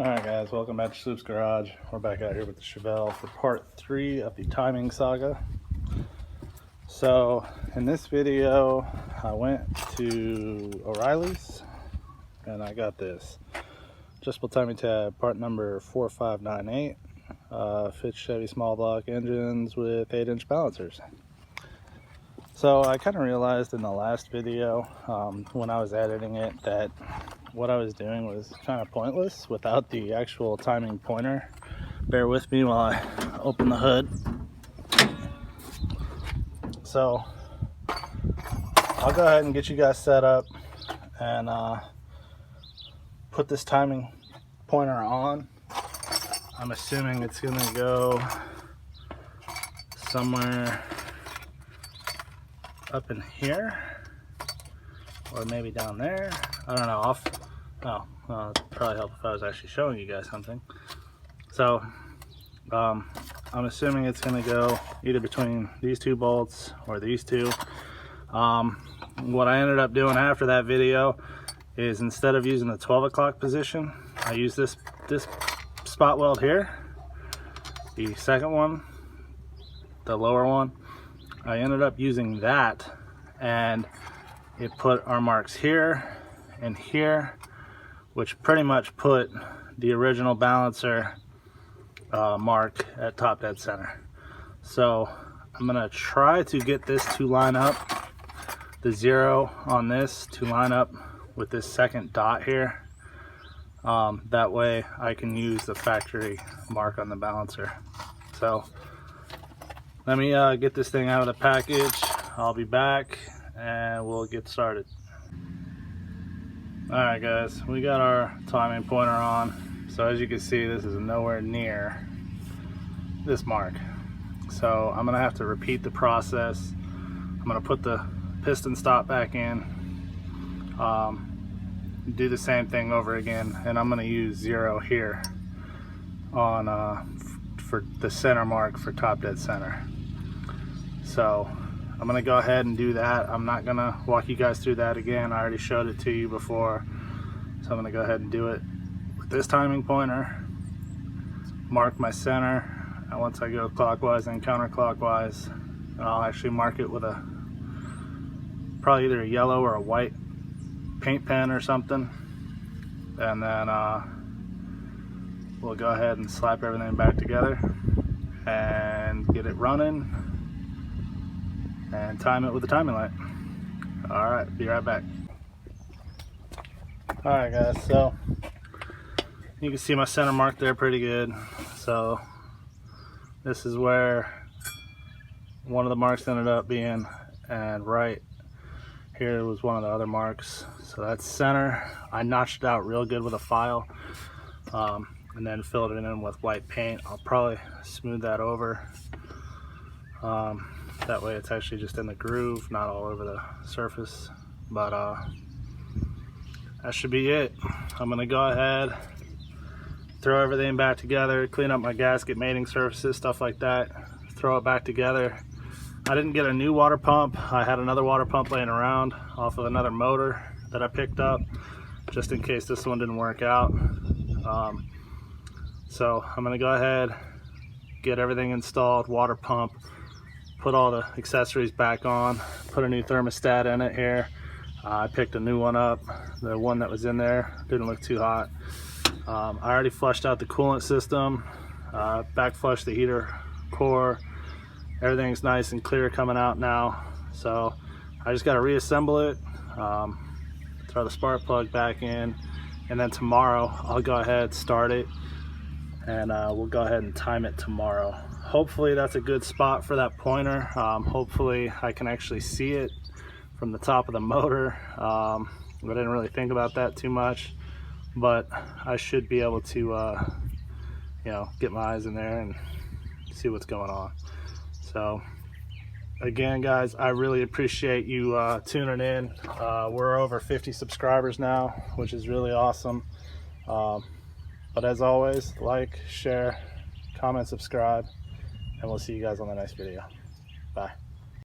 Alright guys, welcome back to Sloop's Garage. We're back out here with the Chevelle for part 3 of the timing saga. So in this video I went to O'Reilly's and I got this adjustable timing tab, part number 4598. Fits Chevy small block engines with 8-inch balancers. So I kind of realized in the last video when I was editing it that what I was doing was kind of pointless without the actual timing pointer. Bear with me while I open the hood. So I'll go ahead and get you guys set up and put this timing pointer on. I'm assuming it's gonna go somewhere up in here or maybe down there. I don't know. It'd probably help if I was actually showing you guys something. So I'm assuming it's going to go either between these two bolts or these two. What I ended up doing after that video is instead of using the 12 o'clock position, I use this spot weld here, the second one, the lower one. I ended up using that, and it put our marks here and here, which pretty much put the original balancer mark at top dead center. So I'm gonna try to get this to line up, the 0 on this to line up with this second dot here. That way I can use the factory mark on the balancer. So let me get this thing out of the package. I'll be back and we'll get started. Alright guys, we got our timing pointer on. So as you can see, this is nowhere near this mark. So I'm gonna have to repeat the process. I'm gonna put the piston stop back in, do the same thing over again, and I'm gonna use 0 here on for the center mark for top dead center. So I'm gonna go ahead and do that. I'm not gonna walk you guys through that again. I already showed it to you before. So I'm gonna go ahead and do it with this timing pointer, mark my center, and once I go clockwise and counterclockwise, I'll actually mark it with probably either a yellow or a white paint pen or something. And then we'll go ahead and slap everything back together and get it running and time it with the timing light. Alright, be right back. Alright guys, so you can see my center mark there pretty good. So this is where one of the marks ended up being, and right here was one of the other marks. So that's center. I notched it out real good with a file and then filled it in with white paint. I'll probably smooth that over. That way it's actually just in the groove, not all over the surface. But that should be it. I'm gonna go ahead, throw everything back together, clean up my gasket mating surfaces, stuff like that, throw it back together. I didn't get a new water pump. I had another water pump laying around off of another motor that I picked up just in case this one didn't work out. So I'm gonna go ahead, get everything installed, water pump, put all the accessories back on, put a new thermostat in it here. I picked a new one up. The one that was in there didn't look too hot. I already flushed out the coolant system, back flushed the heater core. Everything's nice and clear coming out now. So I just got to reassemble it, throw the spark plug back in, and then tomorrow I'll go ahead, start it, and we'll go ahead and time it tomorrow. Hopefully that's a good spot for that pointer. Hopefully I can actually see it from the top of the motor. I didn't really think about that too much, but I should be able to you know, get my eyes in there and see what's going on. So again guys, I really appreciate you tuning in. We're over 50 subscribers now, which is really awesome. But as always, like, share, comment, subscribe, and we'll see you guys on the next video. Bye.